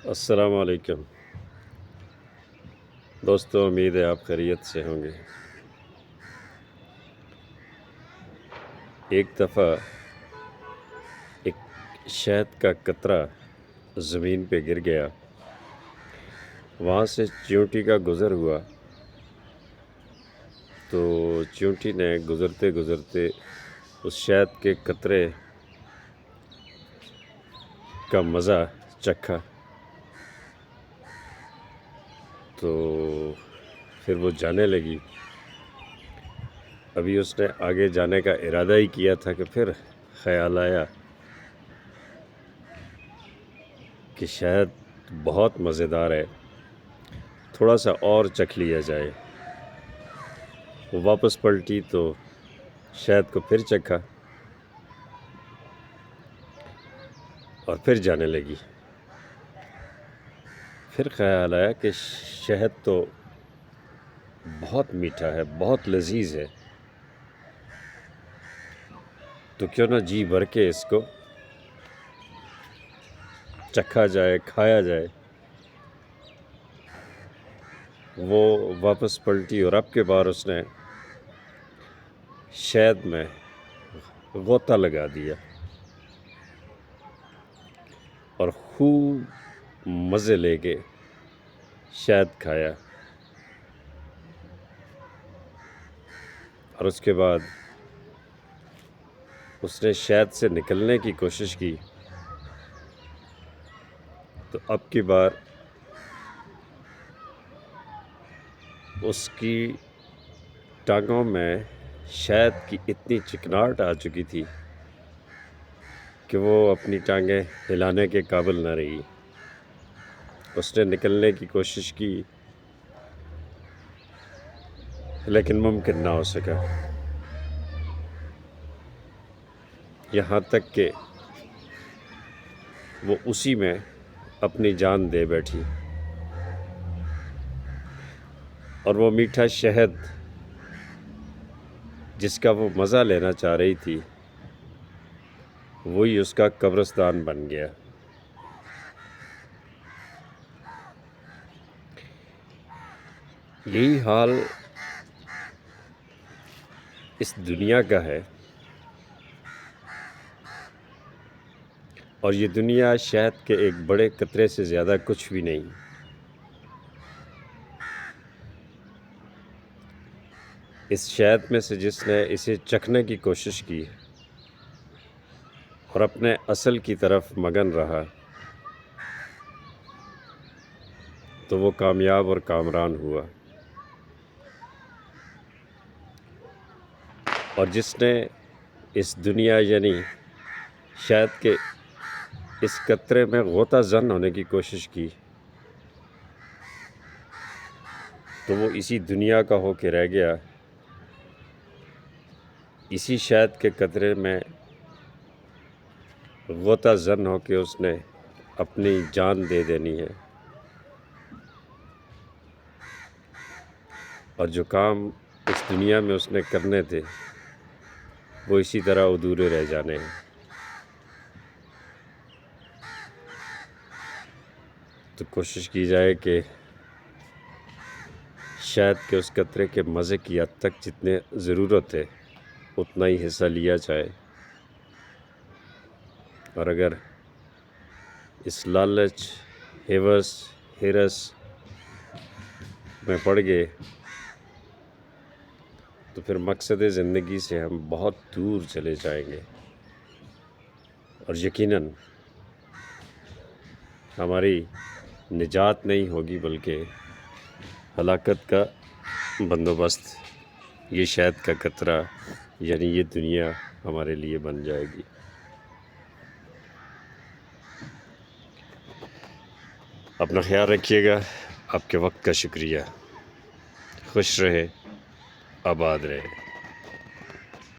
السلام علیکم دوستوں، امید ہے آپ خیریت سے ہوں گے۔ ایک دفعہ ایک شہد کا قطرہ زمین پہ گر گیا، وہاں سے چیونٹی کا گزر ہوا تو چیونٹی نے گزرتے گزرتے اس شہد کے قطرے کا مزہ چکھا، تو پھر وہ جانے لگی۔ ابھی اس نے آگے جانے کا ارادہ ہی کیا تھا کہ پھر خیال آیا کہ شہد بہت مزیدار ہے، تھوڑا سا اور چکھ لیا جائے۔ وہ واپس پلٹی تو شہد کو پھر چکھا اور پھر جانے لگی۔ پھر خیال آیا کہ شہد تو بہت میٹھا ہے، بہت لذیذ ہے، تو کیوں نہ جی بھر کے اس کو چکھا جائے، کھایا جائے۔ وہ واپس پلٹی اور اب کے بار اس نے شہد میں غوطہ لگا دیا اور خوب مزے لے کے شہد کھایا، اور اس کے بعد اس نے شہد سے نکلنے کی کوشش کی تو اب کی بار اس کی ٹانگوں میں شہد کی اتنی چکناہٹ آ چکی تھی کہ وہ اپنی ٹانگیں ہلانے کے قابل نہ رہی۔ اس نے نکلنے کی کوشش کی لیکن ممکن نہ ہو سکا، یہاں تک کہ وہ اسی میں اپنی جان دے بیٹھی، اور وہ میٹھا شہد جس کا وہ مزہ لینا چاہ رہی تھی وہی اس کا قبرستان بن گیا۔ یہی حال اس دنیا کا ہے، اور یہ دنیا شہد کے ایک بڑے قطرے سے زیادہ کچھ بھی نہیں۔ اس شہد میں سے جس نے اسے چکھنے کی کوشش کی اور اپنے اصل کی طرف مگن رہا تو وہ کامیاب اور کامران ہوا، اور جس نے اس دنیا یعنی شہد کے اس قطرے میں غوطہ زن ہونے کی کوشش کی تو وہ اسی دنیا کا ہو کے رہ گیا، اسی شہد کے قطرے میں غوطہ زن ہو کے اس نے اپنی جان دے دینی ہے، اور جو کام اس دنیا میں اس نے کرنے تھے وہ اسی طرح ادھورے رہ جانے ہیں۔ تو کوشش کی جائے کہ شہد کے اس قطرے کے مزے کی حد تک جتنے ضرورت ہے اتنا ہی حصہ لیا جائے، اور اگر اس لالچ، ہوس، ہرس میں پڑ گئے تو پھر مقصد زندگی سے ہم بہت دور چلے جائیں گے، اور یقیناً ہماری نجات نہیں ہوگی بلکہ ہلاکت کا بندوبست یہ شہد کا قطرہ یعنی یہ دنیا ہمارے لیے بن جائے گی۔ اپنا خیال رکھیے گا، آپ کے وقت کا شکریہ، خوش رہے، آباد رہے۔